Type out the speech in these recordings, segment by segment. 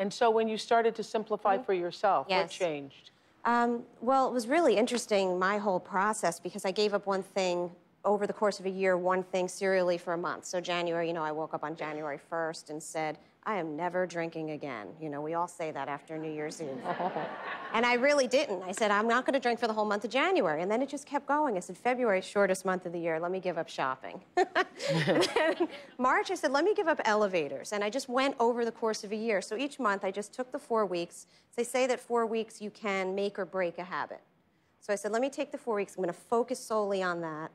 And so when you started to simplify for yourself, what Yes. changed? Well, it was really interesting, my whole process, because I gave up one thing over the course of a year, one thing serially for a month. So January, I woke up on January 1st and said, I am never drinking again. We all say that after New Year's Eve. And I really didn't. I said, I'm not going to drink for the whole month of January. And then it just kept going. I said, February, shortest month of the year. Let me give up shopping. And then March, I said, let me give up elevators. And I just went over the course of a year. So each month, I just took the 4 weeks. They say that 4 weeks, you can make or break a habit. So I said, let me take the 4 weeks. I'm going to focus solely on that.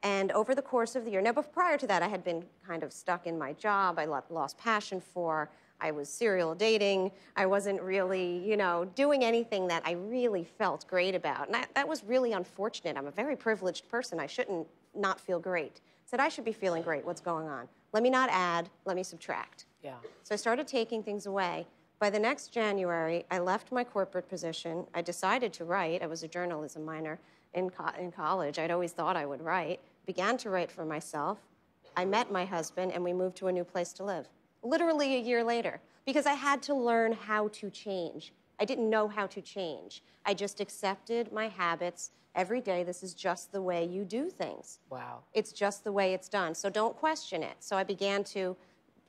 And over the course of the year, now, but prior to that, I had been kind of stuck in my job. I lost passion for. I was serial dating. I wasn't really, doing anything that I really felt great about. And that was really unfortunate. I'm a very privileged person. I shouldn't not feel great. I said, I should be feeling great. What's going on? Let me not add. Let me subtract. Yeah. So I started taking things away. By the next January, I left my corporate position. I decided to write. I was a journalism minor in college. I'd always thought I would write. Began to write for myself. I met my husband, and we moved to a new place to live. Literally a year later, because I had to learn how to change. I didn't know how to change. I just accepted my habits every day. This is just the way you do things. Wow. It's just the way it's done. So don't question it. So I began to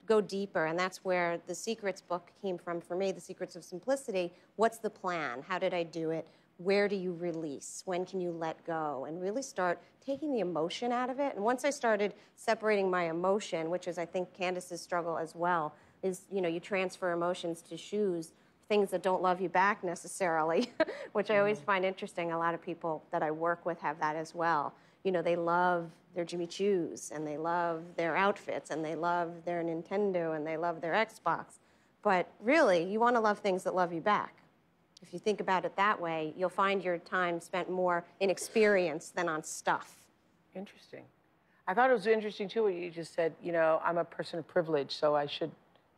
go deeper, and that's where the Secrets book came from for me, The Secrets of Simplicity. What's the plan? How did I do it? Where do you release? When can you let go? And really start taking the emotion out of it. And once I started separating my emotion, which is, I think, Candace's struggle as well, is, you transfer emotions to shoes, things that don't love you back necessarily, which I always find interesting. A lot of people that I work with have that as well. They love their Jimmy Choos, and they love their outfits, and they love their Nintendo, and they love their Xbox. But really, you want to love things that love you back. If you think about it that way, you'll find your time spent more in experience than on stuff. Interesting. I thought it was interesting, too, what you just said, I'm a person of privilege, so I should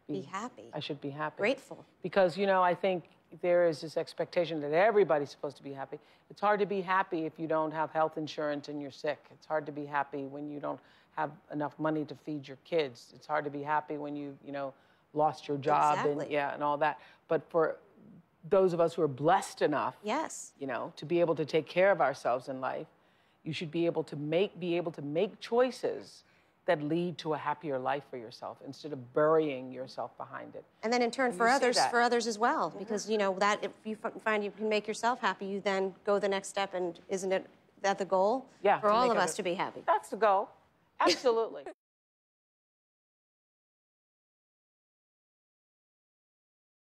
be happy. I should be happy. Grateful. Because, I think there is this expectation that everybody's supposed to be happy. It's hard to be happy if you don't have health insurance and you're sick. It's hard to be happy when you don't have enough money to feed your kids. It's hard to be happy when you, lost your job. Exactly. and all that. But for those of us who are blessed enough, yes, to be able to take care of ourselves in life, you should be able to make choices that lead to a happier life for yourself instead of burying yourself behind it. And then in turn for others as well, because that if you find you can make yourself happy, you then go the next step, and isn't it that the goal? Yeah, for all of us to be happy? That's the goal. Absolutely.